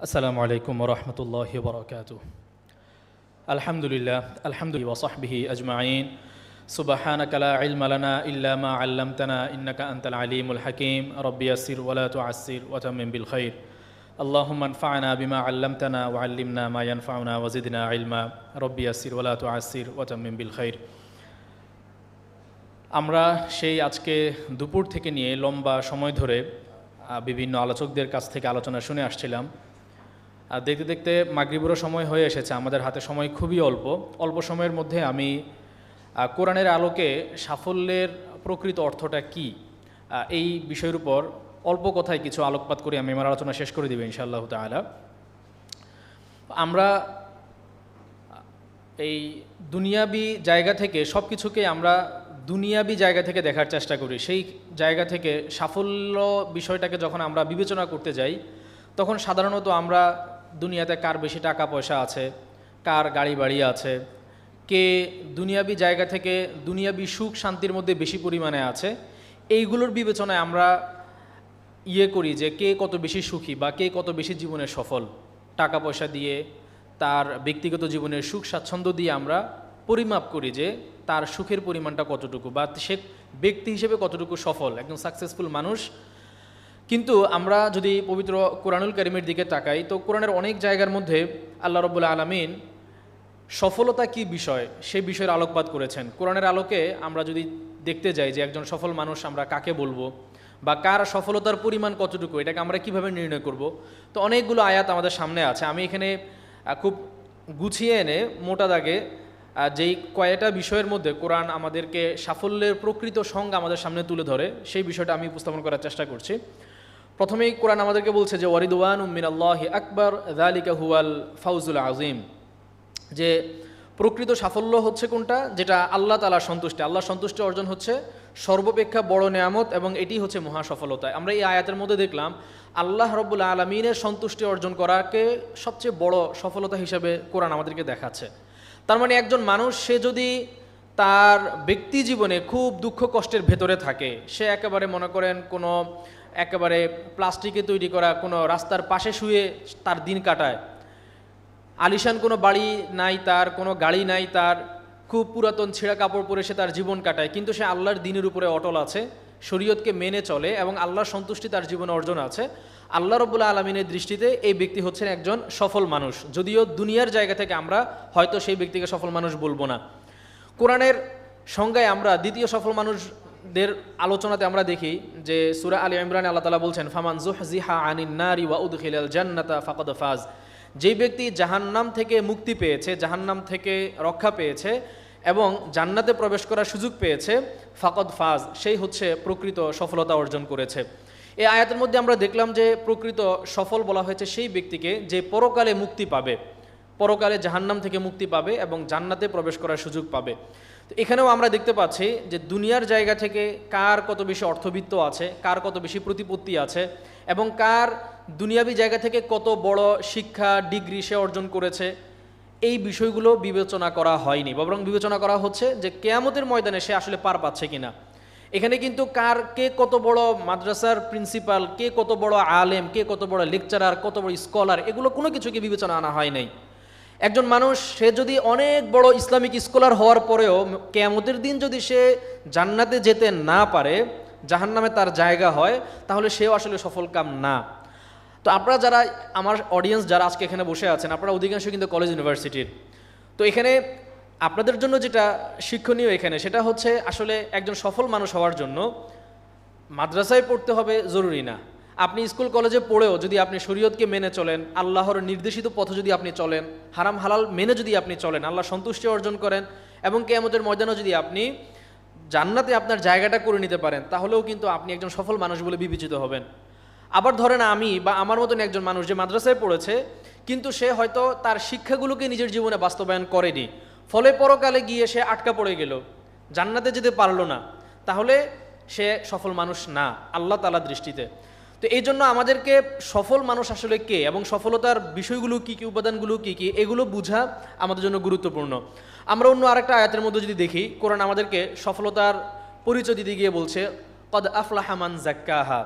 আসসালামু আলাইকুম ওরহমতুল্লাহি ওবরাকাতুহু। আলহামদুলিল্লাহ ওয়া সাহবিহি আজমাইন। সুবহানাকা লা ইলমা লানা ইল্লা মা আল্লামতানা ইন্নাকা আনতাল আলিমুল হাকীম। রব্বি ইয়াসসির ওয়া লা তুআসসির ওয়া তাম্মিম বিল খাইর। আল্লাহুম্মা আনফা'না বিমা আল্লামতানা ওয়া আল্লিমনা মা ইয়ানফা'ুনা ওয়া জিদনা ইলমা। রব্বি ইয়াসসির ওয়া লা তুআসসির ওয়া তাম্মিম বিল খাইর। আমরা সেই আজকে দুপুর থেকে নিয়ে লম্বা সময় ধরে বিভিন্ন আলোচকদের কাছ থেকে আলোচনা শুনে আসছিলাম। আর দেখতে দেখতে মাগরিবেরও সময় হয়ে এসেছে, আমাদের হাতে সময় খুবই অল্প সময়ের মধ্যে আমি কোরআনের আলোকে সাফল্যের প্রকৃত অর্থটা কি, এই বিষয়ের উপর অল্প কথায় কিছু আলোকপাত করে আমি আমার আলোচনা শেষ করে দেব ইনশাআল্লাহ তাআলা। আমরা এই দুনিয়াবি জায়গা থেকে সব কিছুকে আমরা দুনিয়াবি জায়গা থেকে দেখার চেষ্টা করি। সেই জায়গা থেকে সাফল্য বিষয়টাকে যখন আমরা বিবেচনা করতে যাই, তখন সাধারণত আমরা দুনিয়াতে কার বেশি টাকা পয়সা আছে, কার গাড়ি বাড়ি আছে, কে দুনিয়াবি জায়গা থেকে দুনিয়াবি সুখ শান্তির মধ্যে বেশি পরিমাণে আছে, এইগুলোর বিবেচনায় আমরা করি যে কে কত বেশি সুখী বা কে কত বেশি জীবনে সফল। টাকা পয়সা দিয়ে, তার ব্যক্তিগত জীবনের সুখ স্বাচ্ছন্দ্য দিয়ে আমরা পরিমাপ করি যে তার সুখের পরিমাণটা কতটুকু বা সে ব্যক্তি হিসেবে কতটুকু সফল, একজন সাকসেসফুল মানুষ। কিন্তু আমরা যদি পবিত্র কোরআনুল কারীমের দিকে তাকাই, তো কোরআনের অনেক জায়গার মধ্যে আল্লাহ রাব্বুল আলামিন সফলতা কি বিষয় সেই বিষয়ের আলোকপাত করেছেন। কোরআনের আলোকে আমরা যদি দেখতে যাই যে একজন সফল মানুষ আমরা কাকে বলবো বা কার সফলতার পরিমাণ কতটুকু, এটাকে আমরা কিভাবে নির্ণয় করব, তো অনেকগুলো আয়াত আমাদের সামনে আছে। আমি এখানে খুব গুছিয়ে এনে মোটা দাগে যেই কয়েকটা বিষয়ের মধ্যে কোরআন আমাদেরকে সাফল্যের প্রকৃত সংজ্ঞা আমাদের সামনে তুলে ধরে, সেই বিষয়টা আমি উপস্থাপন করার চেষ্টা করছি। প্রথমেই কোরআন আমাদেরকে বলছে যে ওয়ারিদওয়ানুম মিনাল্লাহি আকবার যালিকা হুয়াল ফাউজুল আযীম, যে প্রকৃত সাফল্য হচ্ছে কোনটা, যেটা আল্লাহ তাআলার সন্তুষ্টি, আল্লাহর সন্তুষ্টি অর্জন হচ্ছে সর্বাপেক্ষা বড় নেয়ামত এবং এটি হচ্ছে মহা সফলতা। আমরা এই আয়াতের মধ্যে দেখলাম আল্লাহ রাব্বুল আলামিনের সন্তুষ্টি অর্জন করাকে সবচেয়ে বড় সফলতা হিসেবে কোরআন আমাদেরকে দেখাচ্ছে। তার মানে একজন মানুষ সে যদি তার ব্যক্তি জীবনে খুব দুঃখ কষ্টের ভেতরে থাকে, সে একেবারে মনে করেন কোনো একেবারে প্লাস্টিকে তৈরি করা কোনো রাস্তার পাশে শুয়ে তার দিন কাটায়, আলিশান কোনো বাড়ি নাই তার, কোনো গাড়ি নাই তার, খুব পুরাতন ছেঁড়া কাপড় পরে সে তার জীবন কাটায়, কিন্তু সে আল্লাহর দ্বীনের উপরে অটল আছে, শরীয়তকে মেনে চলে এবং আল্লাহর সন্তুষ্টি তার জীবনে অর্জন আছে, আল্লাহ রাব্বুল আলামিনের দৃষ্টিতে এই ব্যক্তি হচ্ছেন একজন সফল মানুষ। যদিও দুনিয়ার জায়গা থেকে আমরা হয়তো সেই ব্যক্তিকে সফল মানুষ বলবো না। কোরআনের সংজ্ঞায় আমরা দ্বিতীয় সফল মানুষদের আলোচনাতে আমরা দেখি যে সূরা আলে ইমরানে আল্লাহ তাআলা বলছেন ফামান যুহজিহা আনিন নারি ওয়া উদখিলাল জান্নাতা ফাকাদ ফাজ, যেই ব্যক্তি জাহান্নাম থেকে মুক্তি পেয়েছে, জাহান্নাম থেকে রক্ষা পেয়েছে এবং জান্নাতে প্রবেশ করার সুযোগ পেয়েছে, ফাকাদ ফাজ, সেই হচ্ছে প্রকৃত সফলতা অর্জন করেছে। এই আয়াতের মধ্যে আমরা দেখলাম যে প্রকৃত সফল বলা হয়েছে সেই ব্যক্তিকে যে পরকালে মুক্তি পাবে, পরকালে জাহান্নাম থেকে মুক্তি পাবে এবং জান্নাতে প্রবেশ করার সুযোগ পাবে। তো এখানেও আমরা দেখতে পাচ্ছি যে দুনিয়ার জায়গা থেকে কার কত বেশি অর্থবিত্ত আছে, কার কত বেশি প্রতিপত্তি আছে এবং কার দুনিয়াবি জায়গা থেকে কত বড় শিক্ষা ডিগ্রি সে অর্জন করেছে, এই বিষয়গুলো বিবেচনা করা হয়নি, বরং বিবেচনা করা হচ্ছে যে কিয়ামতের ময়দানে সে আসলে পার পাচ্ছে কিনা। এখানে কিন্তু কে কত বড় মাদ্রাসার প্রিন্সিপাল, কে কত বড় আলেম, কে কত বড় লেকচারার, কত বড় স্কলার, এগুলো কোনো কিছুকে বিবেচনা আনা হয় নাই। একজন মানুষ সে যদি অনেক বড় ইসলামিক স্কলার হওয়ার পরেও কিয়ামতের দিন যদি সে জান্নাতে যেতে না পারে, জাহান্নামে তার জায়গা হয়, তাহলে সেও আসলে সফল কাম না। তো আপনারা যারা আমার অডিয়েন্স যারা আজকে এখানে বসে আছেন, আপনারা অধিকাংশ কিন্তু কলেজ ইউনিভার্সিটির, তো এখানে আপনাদের জন্য যেটা শিক্ষণীয় এখানে সেটা হচ্ছে আসলে একজন সফল মানুষ হওয়ার জন্য মাদ্রাসায় পড়তে হবে জরুরি না। আপনি স্কুল কলেজে পড়েও যদি আপনি শরীয়তকে মেনে চলেন, আল্লাহর নির্দেশিত পথে যদি আপনি চলেন, হারাম হালাল মেনে যদি আপনি চলেন, আল্লাহ সন্তুষ্টি অর্জন করেন এবং কিয়ামতের ময়দানে যদি আপনি জান্নাতে আপনার জায়গাটা করে নিতে পারেন, তাহলেও কিন্তু আপনি একজন সফল মানুষ বলে বিবেচিত হবেন। আবার ধরেন আমি বা আমার মতন একজন মানুষ যে মাদ্রাসায় পড়েছে কিন্তু সে হয়তো তার শিক্ষাগুলোকে নিজের জীবনে বাস্তবায়ন করেনি, ফলে পরকালে গিয়ে সে আটকা পড়ে গেল, জান্নাতে যেতে পারলো না, তাহলে সে সফল মানুষ না আল্লাহ তাআলার দৃষ্টিতে। তো এই জন্য আমাদেরকে সফল মানুষ আসলে কে এবং সফলতার বিষয়গুলো কী কী, উপাদানগুলো কী কী, এগুলো বোঝা আমাদের জন্য গুরুত্বপূর্ণ। আমরা অন্য আরেকটা আয়াতের মধ্যে যদি দেখি, কোরআন আমাদেরকে সফলতার পরিচয় দিতে গিয়ে বলছে কদ আফলাহা মান যাক্কাহা,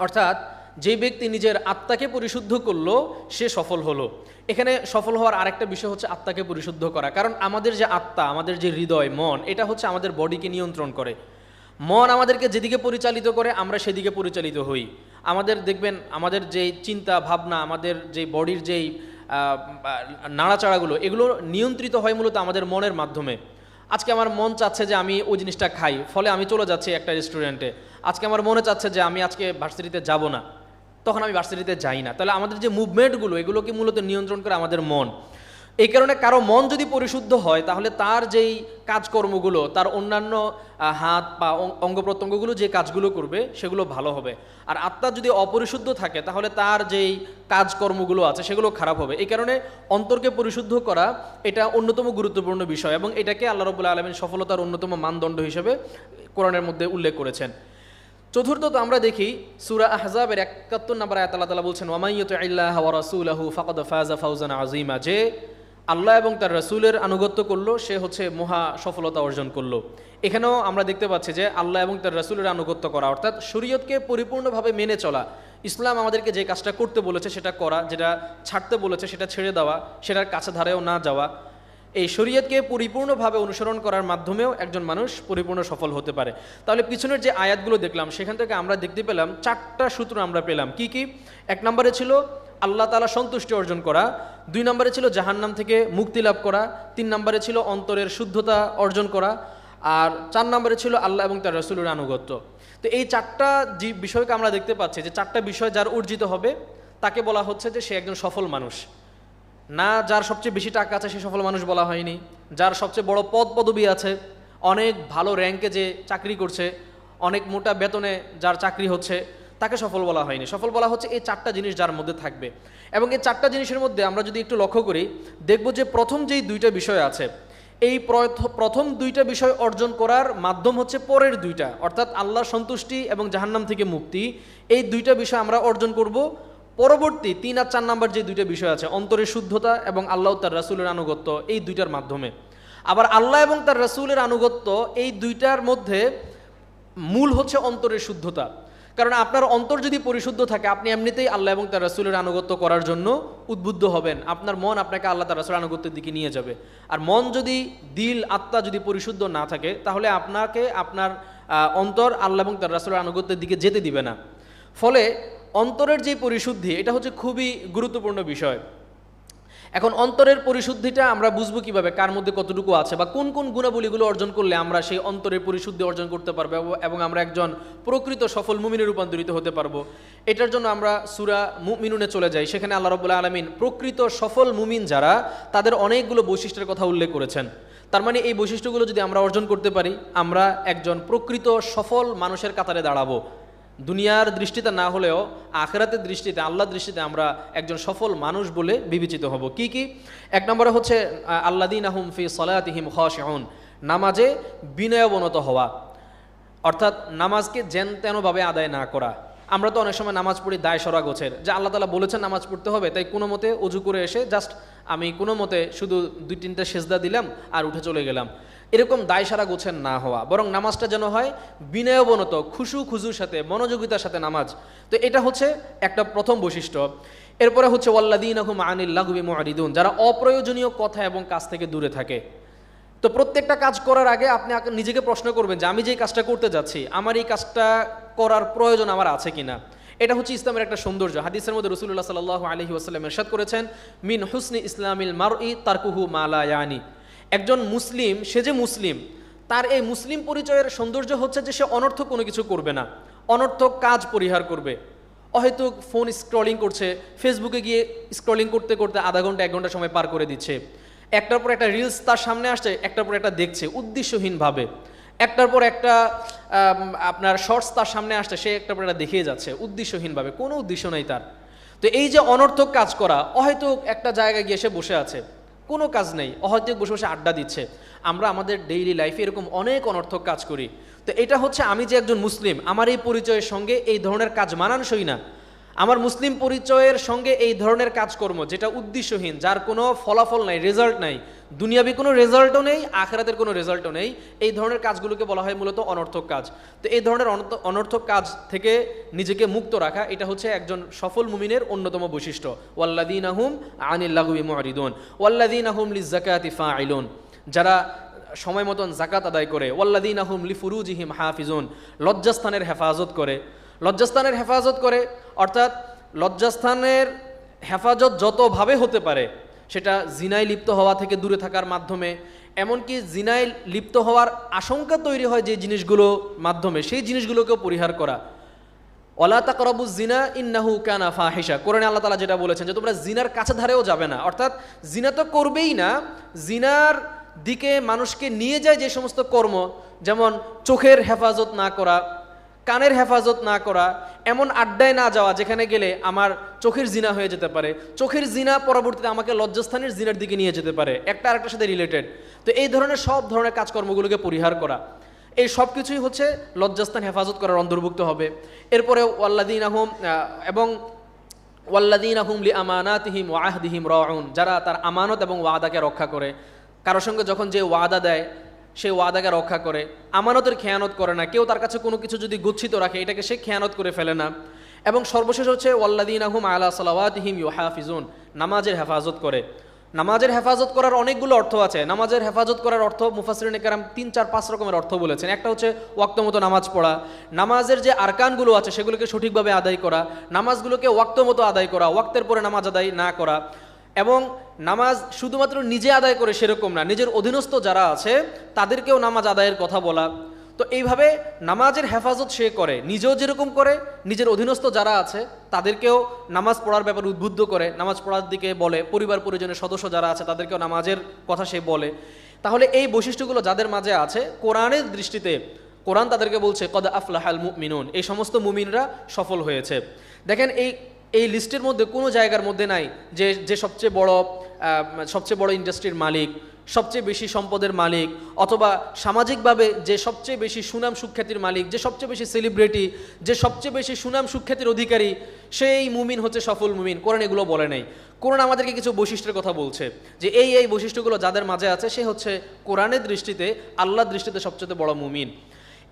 অর্থাৎ যে ব্যক্তি নিজের আত্মাকে পরিশুদ্ধ করলো সে সফল হলো। এখানে সফল হওয়ার আরেকটা বিষয় হচ্ছে আত্মাকে পরিশুদ্ধ করা, কারণ আমাদের যে আত্মা, আমাদের যে হৃদয়, মন, এটা হচ্ছে আমাদের বডিকে নিয়ন্ত্রণ করে। মন আমাদেরকে যেদিকে পরিচালিত করে আমরা সেদিকে পরিচালিত হই। আমাদের দেখবেন আমাদের যেই চিন্তা ভাবনা, আমাদের যে বডির যেই নাড়াচাড়াগুলো, এগুলো নিয়ন্ত্রিত হয় মূলত আমাদের মনের মাধ্যমে। আজকে আমার মন চাচ্ছে যে আমি ওই জিনিসটা খাই, ফলে আমি চলে যাচ্ছি একটা রেস্টুরেন্টে। আজকে আমার মনে চাচ্ছে যে আমি আজকে ভার্সিটিতে যাব না, তখন আমি ভার্সিটিতে যাই না। তাহলে আমাদের যে মুভমেন্টগুলো, এগুলোকে মূলত নিয়ন্ত্রণ করে আমাদের মন। এই কারণে কারো মন যদি পরিশুদ্ধ হয় তাহলে তার যেই কাজকর্মগুলো, তার অন্যান্য হাত পা অঙ্গ প্রত্যঙ্গগুলো যে কাজগুলো করবে সেগুলো ভালো হবে। আর আত্মা যদি অপরিশুদ্ধ থাকে তাহলে তার যেই কাজকর্মগুলো আছে সেগুলো খারাপ হবে। এই কারণে অন্তরকে পরিশুদ্ধ করা এটা অন্যতম গুরুত্বপূর্ণ বিষয়, এবং এটাকে আল্লাহ রাব্বুল আলামিন সফলতার অন্যতম মানদণ্ড হিসেবে কোরআনের মধ্যে উল্লেখ করেছেন। চতুর্থত আমরা দেখি সূরা আহজাবের ৭১ নম্বর আয়াত আল্লাহ তাআলা বলছেন, ওয়া মান ইউতিইল্লাহা ওয়া রাসূলাহু ফাকাদ ফাযা ফাওজান আযীমা, যে আল্লাহ এবং তার রাসূলের আনুগত্য করলো সে হচ্ছে মহা সফলতা অর্জন করলো। এখানেও আমরা দেখতে পাচ্ছি যে আল্লাহ এবং তার রাসূলের আনুগত্য করা অর্থাৎ শরীয়তকে পরিপূর্ণভাবে মেনে চলা। ইসলাম আমাদেরকে যে কাজটা করতে বলেছে সেটা করা, যেটা ছাড়তে বলেছে সেটা ছেড়ে দেওয়া, সেটার কাছে ধারেও না যাওয়া। এই শরীয়তকে পরিপূর্ণভাবে অনুসরণ করার মাধ্যমেও একজন মানুষ পরিপূর্ণ সফল হতে পারে। তাহলে পিছনের যে আয়াতগুলো দেখলাম সেখান থেকে আমরা দেখতে পেলাম 4টা সূত্র আমরা পেলাম। কি কি? 1 নম্বরে ছিল আল্লাহ তাআলা সন্তুষ্টি অর্জন করা, 2 নম্বরে ছিল জাহান্নাম থেকে মুক্তি লাভ করা, 3 নম্বরে ছিল অন্তরের শুদ্ধতা অর্জন করা, আর 4 নম্বরে ছিল আল্লাহ এবং তার রাসূলের আনুগত্য। তো এই 4টা যে বিষয়কে আমরা দেখতে পাচ্ছি যে 4টা বিষয় যার অর্জিত হবে তাকে বলা হচ্ছে যে সে একজন সফল মানুষ। না যার সবচেয়ে বেশি টাকা আছে সে সফল মানুষ বলা হয়নি, যার সবচেয়ে বড় পদ পদবি আছে, অনেক ভালো র্যাঙ্কে যে চাকরি করছে, অনেক মোটা বেতনে যার চাকরি হচ্ছে, তাকে সফল বলা হয়নি। সফল বলা হচ্ছে এই 4টা জিনিস যার মধ্যে থাকবে। এবং এই 4টা জিনিসের মধ্যে আমরা যদি একটু লক্ষ্য করি দেখব যে প্রথম যেই 2টা বিষয় আছে, এই প্রথম 2টা বিষয় অর্জন করার মাধ্যম হচ্ছে পরের 2টা, অর্থাৎ আল্লাহর সন্তুষ্টি এবং জাহান্নাম থেকে মুক্তি। এই 2টা বিষয় আমরা অর্জন করব পরবর্তী 3 আর 4 নাম্বার যে 2টা বিষয় আছে, অন্তরের শুদ্ধতা এবং আল্লাহ তার রাসূলের আনুগত্য, এই 2টার মাধ্যমে। আবার আল্লাহ এবং তার রাসূলের আনুগত্য এই 2টার মধ্যে মূল হচ্ছে অন্তরের শুদ্ধতা। কারণ আপনার অন্তর যদি পরিশুদ্ধ থাকে আপনি এমনিতেই আল্লাহ এবং তার রাসূলের আনুগত্য করার জন্য উদ্বুদ্ধ হবেন। আপনার মন আপনাকে আল্লাহ তার রাসূলের আনুগত্যের দিকে নিয়ে যাবে। আর মন যদি, দিল, আত্মা যদি পরিশুদ্ধ না থাকে তাহলে আপনাকে আপনার অন্তর আল্লাহ এবং তার রাসূলের আনুগত্যের দিকে যেতে দিবে না। ফলে অন্তরের যে পরিশুদ্ধি এটা হচ্ছে খুবই গুরুত্বপূর্ণ বিষয়। এখন অন্তরের পরিশুদ্ধিটা আমরা বুঝবো কিভাবে, কার মধ্যে কতটুকু আছে বা কোন কোন গুণাবলীগুলো অর্জন করলে আমরা সেই অন্তরের পরিশুদ্ধি অর্জন করতে পারবো এবং আমরা একজন প্রকৃত সফল মুমিনে রূপান্তরিত হতে পারবো। এটার জন্য আমরা সূরা মুমিনুনে চলে যাই। সেখানে আল্লাহ রাব্বুল আলামিন প্রকৃত সফল মুমিন যারা, তাদের অনেকগুলো বৈশিষ্ট্যের কথা উল্লেখ করেছেন। তার মানে এই বৈশিষ্ট্যগুলো যদি আমরা অর্জন করতে পারি আমরা একজন প্রকৃত সফল মানুষের কাতারে দাঁড়াবো। দুনিয়ার দৃষ্টিতে না হলেও আখিরাতের দৃষ্টিতে, আল্লাহর দৃষ্টিতে আমরা একজন সফল মানুষ বলে বিবেচিত হব। কি কি? 1 নম্বরে হচ্ছে আল্লাযীনা হুম ফি সালাতিহিম খাশিউন, নামাজে বিনয়াবনত হওয়া, অর্থাৎ নামাজকে যেন তেনভাবে আদায় না করা। আমরা তো অনেক সময় নামাজ পড়ি দায় সরা গোছের, যে আল্লাহ তাআলা বলেছেন নামাজ পড়তে হবে, তাই কোনো মতে অজু করে এসে জাস্ট আমি কোনো মতে শুধু 2-3টা সেজদা দিলাম আর উঠে চলে গেলাম। এরকম দায় সারা গোছের না হওয়া, বরং নামাজটা যেন হয় বিনয়বনত, খুজুর সাথে, মনোযোগিতার সাথে নামাজ। তো এটা হচ্ছে একটা প্রথম বৈশিষ্ট্য। এরপরে হচ্ছে ওয়াল্লাযীনা হুম আনিল লাগবি মুরিদুন, যারা অপ্রয়োজনীয় কথা এবং কাজ থেকে দূরে থাকে। তো প্রত্যেকটা কাজ করার আগে আপনি নিজেকে প্রশ্ন করবেন যে আমি যে কাজটা করতে যাচ্ছি আমার এই কাজটা করার প্রয়োজন আমার আছে কিনা। এটা হচ্ছে ইসলামের একটা সৌন্দর্য। হাদিসের মধ্যে রাসূলুল্লাহ সাল্লাল্লাহু আলাইহি ওয়াসাল্লাম ইরশাদ করেছেন, মিন হুসনি ইসলামিল মারই তারকুহু মা লা ইয়ানি। একজন মুসলিম, সে যে মুসলিম, তার এই মুসলিম পরিচয়ের সৌন্দর্য হচ্ছে যে সে অনর্থক কোনো কিছু করবে না, অনর্থক কাজ পরিহার করবে। অহেতুক ফোন স্ক্রলিং করছে, ফেসবুকে গিয়ে স্ক্রলিং করতে করতে আধা ঘন্টা 1 ঘন্টা সময় পার করে দিচ্ছে। একটার পর একটা রিলস তার সামনে আসছে, একটার পর একটা দেখছে উদ্দেশ্যহীনভাবে। একটার পর একটা আপনার শর্টস তার সামনে আসছে, সে একটার পর একটা দেখিয়ে যাচ্ছে উদ্দেশ্যহীনভাবে, কোনো উদ্দেশ্য নেই তার। তো এই যে অনর্থক কাজ করা, অহেতুক একটা জায়গায় গিয়ে সে বসে আছে, কোনো কাজ নেই, অহেতুক বসে বসে আড্ডা দিচ্ছে। আমরা আমাদের ডেইলি লাইফে এরকম অনেক অনর্থক কাজ করি। তো এটা হচ্ছে আমি যে একজন মুসলিম, আমার এই পরিচয়ের সঙ্গে এই ধরনের কাজ মানানসই না। আমার মুসলিম পরিচয়ের সঙ্গে এই ধরনের কাজকর্ম যেটা উদ্দেশ্যহীন, যার কোনো ফলাফল নাই, রেজাল্ট নাই, দুনিয়াবি কোনো রেজাল্টও নেই, আখিরাতের কোনো রেজাল্টও নেই, এই ধরনের কাজগুলোকে বলা হয় মূলত অনর্থক কাজ। তো এই ধরনের অনর্থক কাজ থেকে নিজেকে মুক্ত রাখা, এটা হচ্ছে একজন সফল মুমিনের অন্যতম বৈশিষ্ট্য। ওয়াল্লাযীনা হুম আনিল লাগবি মুরিদুন ওয়াল্লাযীনা হুম লিযাকাতি ফাইলুন, যারা সময় মতন জাকাত আদায় করে। ওয়াল্লাযীনা হুম লিফুরুজিহিম হাফিজুন, লজ্জাস্থানের হেফাজত করে। লজ্জাস্থানের হেফাজত করে অর্থাৎ লজ্জাস্থানের হেফাজত যতভাবে হতে পারে, সেটা জিনায় লিপ্ত হওয়া থেকে দূরে থাকার মাধ্যমে, এমনকি জিনায় লিপ্ত হওয়ার আশঙ্কা তৈরি হয় যে জিনিসগুলো মাধ্যমে, সেই জিনিসগুলোকেও পরিহার করা। ওয়ালা তাকরাবুজ জিনা ইন্নাহু কানা ফাহিশা, কোরআনে আল্লাহ তাআলা যেটা বলেছেন যে তোমরা জিনার কাছে ধারেও যাবে না, অর্থাৎ জিনা তো করবেই না, জিনার দিকে মানুষকে নিয়ে যায় যে সমস্ত কর্ম, যেমন চোখের হেফাজত না করা, কানের হেফাজত না করা, এমন আড্ডায় না যাওয়া যেখানে গেলে আমার চোখের জিনা হয়ে যেতে পারে, চোখের জিনা পরবর্তীতে আমাকে লজ্জাস্থানের জিনার দিকে নিয়ে যেতে পারে, একটা আরেকটার সাথে রিলেটেড। তো এই ধরনের সব ধরনের কাজকর্মগুলোকে পরিহার করা, এই সব কিছুই হচ্ছে লজ্জাস্থান হেফাজত করার অন্তর্ভুক্ত হবে। এরপরে ওয়াল্লাযীনা হুম এবং ওয়াল্লাযীনা হুম লিআমানাতিহিম ওয়া আহদিহিম রাউন, যারা তার আমানত এবং ওয়াদাকে রক্ষা করে। কারোর সঙ্গে যখন যে ওয়াদা দেয় সে ওয়াদাকে রক্ষা করে, আমানতের খেয়ানত করে না, কেউ তার কাছে কোনো কিছু যদি গচ্ছিত রাখে এটাকে সে খেয়ানত করে ফেলে না। এবং সর্বশেষ হচ্ছে ওয়াল্লাযীনা হুম আলা সালাওয়াতিহিম ইউহাফিজুন, নামাজের হেফাজত করে। নামাজের হেফাজত করার অনেকগুলো অর্থ আছে। নামাজের হেফাজত করার অর্থ মুফাসসিরিনে কেরাম 3, 4, 5 রকমের অর্থ বলেছেন। একটা হচ্ছে ওয়াক্ত মতো নামাজ পড়া, নামাজের যে আরকানগুলো আছে সেগুলোকে সঠিকভাবে আদায় করা, নামাজগুলোকে ওয়াক্ত মতো আদায় করা, ওয়াক্তের পরে নামাজ আদায় না করা। এবং নামাজ শুধুমাত্র নিজে আদায় করে সেরকম না, নিজের অধীনস্থ যারা আছে তাদেরকেও নামাজ আদায়ের কথা বলা। তো এইভাবে নামাজের হেফাজত সে করে, নিজেও যেরকম করে, নিজের অধীনস্থ যারা আছে তাদেরকেও নামাজ পড়ার ব্যাপারে উদ্বুদ্ধ করে, নামাজ পড়ার দিকে বলে, পরিবার পরিজনের সদস্য যারা আছে তাদেরকেও নামাজের কথা সে বলে। তাহলে এই বৈশিষ্ট্যগুলো যাদের মাঝে আছে, কোরআনের দৃষ্টিতে কোরআন তাদেরকে বলছে কদ আফলাহাল মুমিনুন, এই সমস্ত মুমিনরা সফল হয়েছে। দেখেন এই লিস্টের মধ্যে কোনো জায়গার মধ্যে নাই যে সবচেয়ে বড় ইন্ডাস্ট্রির মালিক, সবচেয়ে বেশি সম্পদের মালিক, অথবা সামাজিকভাবে যে সবচেয়ে বেশি সুনাম সুখ্যাতির মালিক, যে সবচেয়ে বেশি সেলিব্রিটি, যে সবচেয়ে বেশি সুনাম সুখ্যাতির অধিকারী, সেই মুমিন হচ্ছে সফল মুমিন। কোরআন এগুলো বলে নাই। কোরআন আমাদেরকে কিছু বৈশিষ্ট্যের কথা বলছে যে এই বৈশিষ্ট্যগুলো যাদের মাঝে আছে সে হচ্ছে কোরআনের দৃষ্টিতে, আল্লাহর দৃষ্টিতে সবচেয়ে বড় মুমিন।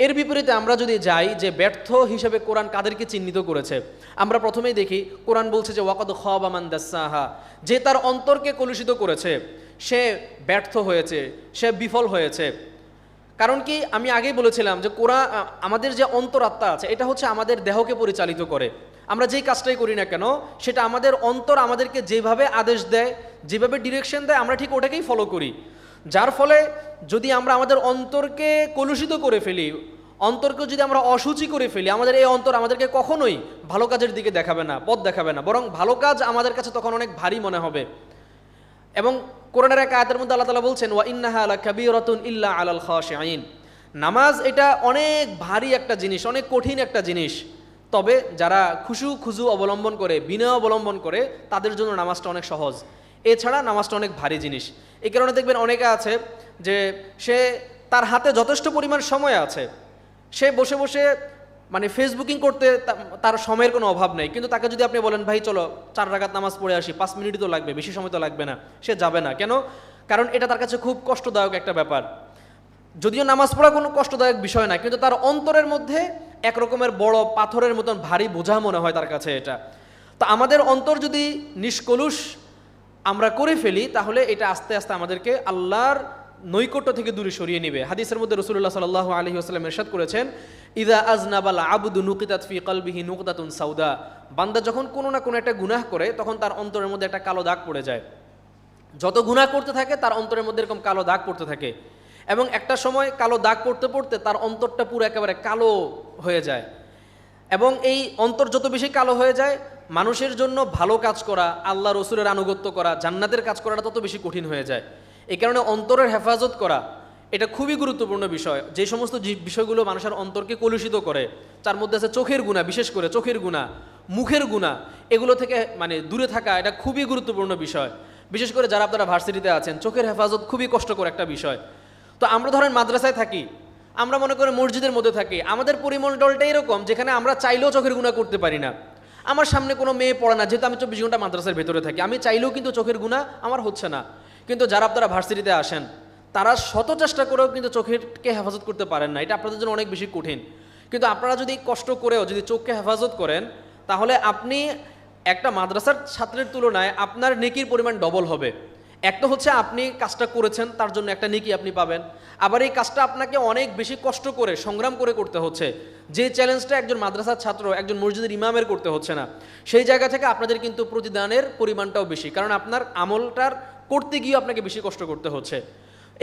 এর বিপরীতে আমরা যদি যাই যে ব্যর্থ হিসেবে কোরআন কাদেরকে চিহ্নিত করেছে, আমরা প্রথমেই দেখি কোরআন বলছে যে ওয়াকাদ খাবা মান দাসসাহা, যে তার অন্তরকে কলুষিত করেছে সে ব্যর্থ হয়েছে, সে বিফল হয়েছে। কারণ কি, আমি আগেই বলেছিলাম যে কোরআন আমাদের যে অন্তরাত্মা আছে এটা হচ্ছে আমাদের দেহকে পরিচালিত করে। আমরা যেই কাজটাই করি না কেন সেটা আমাদের অন্তর আমাদেরকে যেভাবে আদেশ দেয়, যেভাবে ডিরেকশন দেয় আমরা ঠিক ওটাকেই ফলো করি। যার ফলে যদি আমরা আমাদের অন্তরকে কলুষিত করে ফেলি, অন্তরকে যদি আমরা অসুচি করে ফেলি, আমাদের এই অন্তর আমাদেরকে কখনোই ভালো কাজের দিকে দেখাবে না, পথ দেখাবে না, বরং ভালো কাজ আমাদের কাছে তখন অনেক ভারী মনে হবে। এবং কোরআনের এক আয়াতের মধ্যে আল্লাহ তাআলা বলছেন ওয়া ইন্নাহা লাকাবীরাতুন ইল্লা আলাল খাশিঈন, নামাজ এটা অনেক ভারী একটা জিনিস, অনেক কঠিন একটা জিনিস, তবে যারা খুজু অবলম্বন করে, বিনয় অবলম্বন করে তাদের জন্য নামাজটা অনেক সহজ। এছাড়া নামাজটা অনেক ভারী জিনিস। এই কারণে দেখবেন অনেকে আছে যে সে তার হাতে যথেষ্ট পরিমাণ সময় আছে, সে বসে বসে মানে ফেসবুকিং করতে তার সময়ের কোনো অভাব নেই, কিন্তু তাকে যদি আপনি বলেন ভাই চলো 4 রাকাত নামাজ পড়ে আসি, 5 মিনিটই তো লাগবে, বেশি সময় তো লাগবে না, সে যাবে না। কেন? কারণ এটা তার কাছে খুব কষ্টদায়ক একটা ব্যাপার। যদিও নামাজ পড়া কোনো কষ্টদায়ক বিষয় না, কিন্তু তার অন্তরের মধ্যে একরকমের বড় পাথরের মতন ভারী বোঝা মনে হয় তার কাছে এটা। তো আমাদের অন্তর যদি নিষ্কলুষ আমরা করে ফেলি তাহলে এটা আস্তে আস্তে আমাদেরকে আল্লাহর নৈকট্য থেকে দূরে সরিয়ে নেবে। হাদিসের মধ্যে রাসূলুল্লাহ সাল্লাল্লাহু আলাইহি ওয়াসাল্লাম ইরশাদ করেছেন ইযা আযনাবাল আবদু নুকিতাত ফি কলবিহি নুকতাতুন সাউদা, বান্দা যখন কোনো না কোনো একটা গুনাহ করে তখন তার অন্তরের মধ্যে একটা কালো দাগ পড়ে যায়। যত গুনাহ করতে থাকে তার অন্তরের মধ্যে এরকম কালো দাগ পড়তে থাকে, এবং একটা সময় কালো দাগ পড়তে পড়তে তার অন্তরটা পুরো একেবারে কালো হয়ে যায়। এবং এই অন্তর যত বেশি কালো হয়ে যায়, মানুষের জন্য ভালো কাজ করা, আল্লাহ রসুলের আনুগত্য করা, জান্নাতের কাজ করাটা তত বেশি কঠিন হয়ে যায়। এই কারণে অন্তরের হেফাজত করা এটা খুবই গুরুত্বপূর্ণ বিষয়। যে সমস্ত বিষয়গুলো মানুষের অন্তরকে কলুষিত করে, তার মধ্যে আছে চোখের গুনাহ, বিশেষ করে চোখের গুনাহ, মুখের গুনাহ, এগুলো থেকে মানে দূরে থাকা এটা খুবই গুরুত্বপূর্ণ বিষয়। বিশেষ করে যারা আপনারা ভার্সিটিতে আছেন, চোখের হেফাজত খুবই কষ্টকর একটা বিষয়। তো আমরা ধরেন মাদ্রাসায় থাকি, আমরা মনে করি মসজিদের মধ্যে থাকি, আমাদের পরিমণ্ডলটা এরকম যেখানে আমরা চাইলেও চোখের গুনাহ করতে পারি না। আমার সামনে কোনো মেয়ে পড়ে না, যেহেতু আমি 24 ঘন্টা মাদ্রাসার ভেতরে থাকি, আমি চাইলেও কিন্তু চোখের গুনাহ আমার হচ্ছে না। কিন্তু যারা আপনারা ভার্সিটিতে আসেন তারা শত চেষ্টা করেও কিন্তু চোখেরকে হেফাজত করতে পারেন না, এটা আপনাদের জন্য অনেক বেশি কঠিন। কিন্তু আপনারা যদি কষ্ট করেও যদি চোখকে হেফাজত করেন, তাহলে আপনি একটা মাদ্রাসার ছাত্রের তুলনায় আপনার নেকির পরিমাণ ডবল হবে। একটা হচ্ছে আপনি কাজটা করেছেন, তার জন্য একটা নেকি আপনি পাবেন। আবার এই কাজটা আপনাকে অনেক বেশি কষ্ট করে সংগ্রাম করে করতে হচ্ছে, যে চ্যালেঞ্জটা একজন মাদ্রাসার ছাত্র একজন মসজিদের ইমামের করতে হচ্ছে না। সেই জায়গা থেকে আপনাদের কিন্তু প্রতিদানের পরিমাণটাও বেশি, কারণ আপনার আমলটার করতে গিয়ে আপনাকে বেশি কষ্ট করতে হচ্ছে।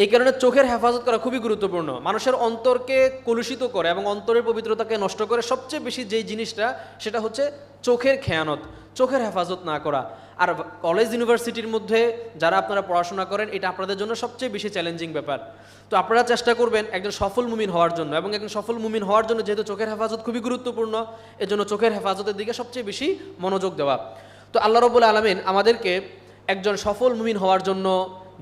এই কারণে চোখের হেফাজত করা খুবই গুরুত্বপূর্ণ। মানুষের অন্তরকে কলুষিত করে এবং অন্তরের পবিত্রতাকে নষ্ট করে সবচেয়ে বেশি যেই জিনিসটা, সেটা হচ্ছে চোখের খেয়ানত, চোখের হেফাজত না করা। আর কলেজ ইউনিভার্সিটির মধ্যে যারা আপনারা পড়াশোনা করেন, এটা আপনাদের জন্য সবচেয়ে বেশি চ্যালেঞ্জিং ব্যাপার। তো আপনারা চেষ্টা করবেন একজন সফল মুমিন হওয়ার জন্য, এবং একজন সফল মুমিন হওয়ার জন্য যেহেতু চোখের হেফাজত খুবই গুরুত্বপূর্ণ, এজন্য চোখের হেফাজতের দিকে সবচেয়ে বেশি মনোযোগ দেওয়া। তো আল্লাহ রাব্বুল আলামিন আমাদেরকে একজন সফল মুমিন হওয়ার জন্য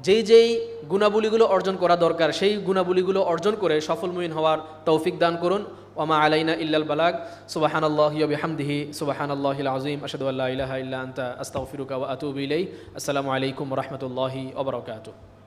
যেই গুণাবলীগুলো অর্জন করা দরকার, সেই গুণাবলীগুলো অর্জন করে সফল মুমিন হওয়ার তৌফিক দান করুন। ওমা আলাইনা ইল্লাল বালাগ। সুবহানাল্লাহি ওয়া বিহামদিহি, সুবহানাল্লাহিল আযীম, আশহাদু আল্লা ইলাহা ইল্লা আনতা, আস্তাগফিরুকা ওয়া আতুবু ইলাইহি। আসসালামু আলাইকুম ওয়া রাহমাতুল্লাহি ওয়া বারাকাতুহু।